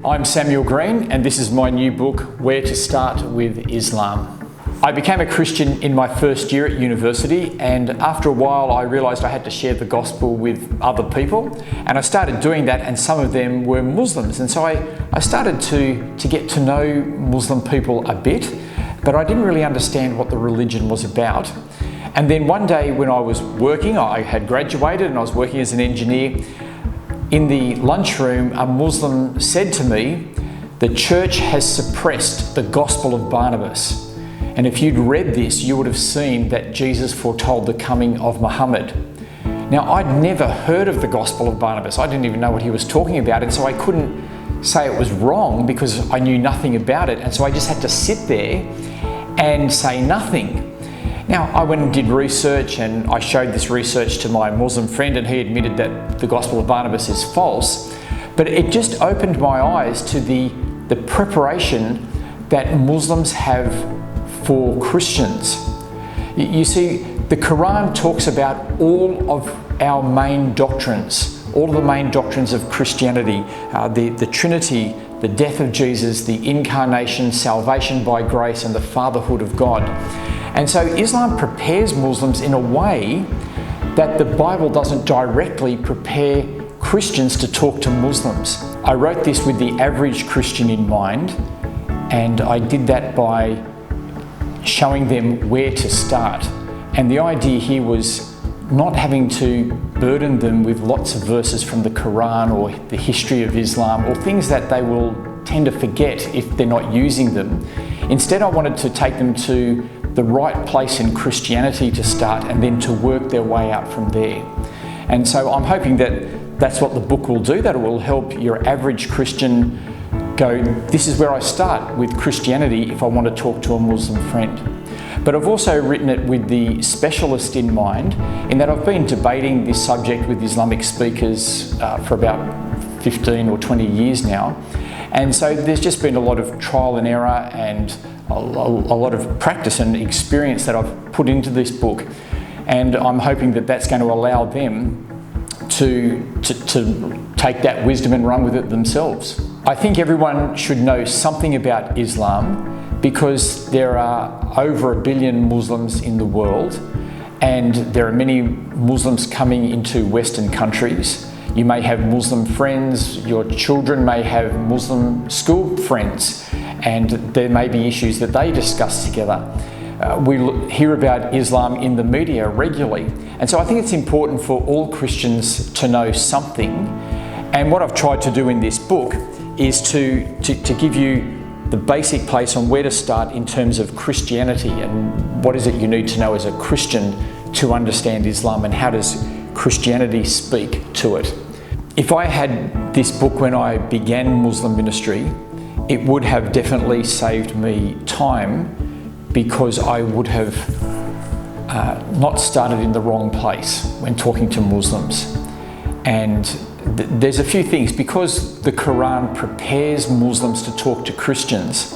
I'm Samuel Green, and this is my new book, Where to Start with Islam. I became a Christian in my first year at university, and after a while I realised I had to share the gospel with other people, and I started doing that, and some of them were Muslims, and so I started to get to know Muslim people a bit, but I didn't really understand what the religion was about. And then one day when I was working, I had graduated and I was working as an engineer. In the lunchroom, a Muslim said to me, "The church has suppressed the Gospel of Barnabas." And if you'd read this, you would have seen that Jesus foretold the coming of Muhammad. Now, I'd never heard of the Gospel of Barnabas. I didn't even know what he was talking about, and so I couldn't say it was wrong because I knew nothing about it. And so I just had to sit there and say nothing. Now, I went and did research, and I showed this research to my Muslim friend, and he admitted that the Gospel of Barnabas is false. But it just opened my eyes to the preparation that Muslims have for Christians. You see, the Quran talks about all of our main doctrines, all of the main doctrines of Christianity, the Trinity, the death of Jesus, the incarnation, salvation by grace, and the fatherhood of God. And so Islam prepares Muslims in a way that the Bible doesn't directly prepare Christians to talk to Muslims. I wrote this with the average Christian in mind, and I did that by showing them where to start. And the idea here was not having to burden them with lots of verses from the Quran or the history of Islam or things that they will tend to forget if they're not using them. Instead, I wanted to take them to the right place in Christianity to start and then to work their way up from there. And so I'm hoping that that's what the book will do, that it will help your average Christian go, this is where I start with Christianity if I want to talk to a Muslim friend. But I've also written it with the specialist in mind, in that I've been debating this subject with Islamic speakers for about 15 or 20 years now. And so there's just been a lot of trial and error and a lot of practice and experience that I've put into this book. And I'm hoping that that's going to allow them to take that wisdom and run with it themselves. I think everyone should know something about Islam because there are over 1 billion Muslims in the world, and there are many Muslims coming into Western countries. You may have Muslim friends, your children may have Muslim school friends, and there may be issues that they discuss together. We hear about Islam in the media regularly, and so I think it's important for all Christians to know something. And what I've tried to do in this book is to give you the basic place on where to start in terms of Christianity and what is it you need to know as a Christian to understand Islam and how does Christianity speak to it. If I had this book when I began Muslim ministry, it would have definitely saved me time because I would have not started in the wrong place when talking to Muslims. And there's a few things, because the Quran prepares Muslims to talk to Christians.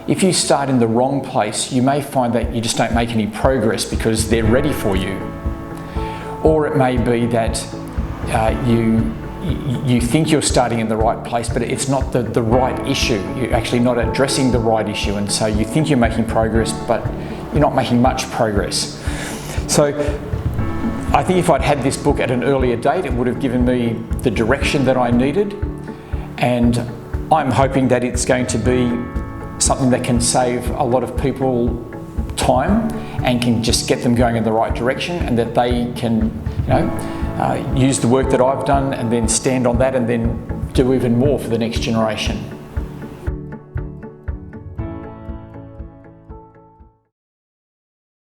If you start in the wrong place, you may find that you just don't make any progress because they're ready for you. Or it may be that you think you're starting in the right place, but it's not the right issue. You're actually not addressing the right issue, and so you think you're making progress, but you're not making much progress. So I think if I'd had this book at an earlier date, it would have given me the direction that I needed, and I'm hoping that it's going to be something that can save a lot of people time and can just get them going in the right direction, and that they can, use the work that I've done and then stand on that and then do even more for the next generation.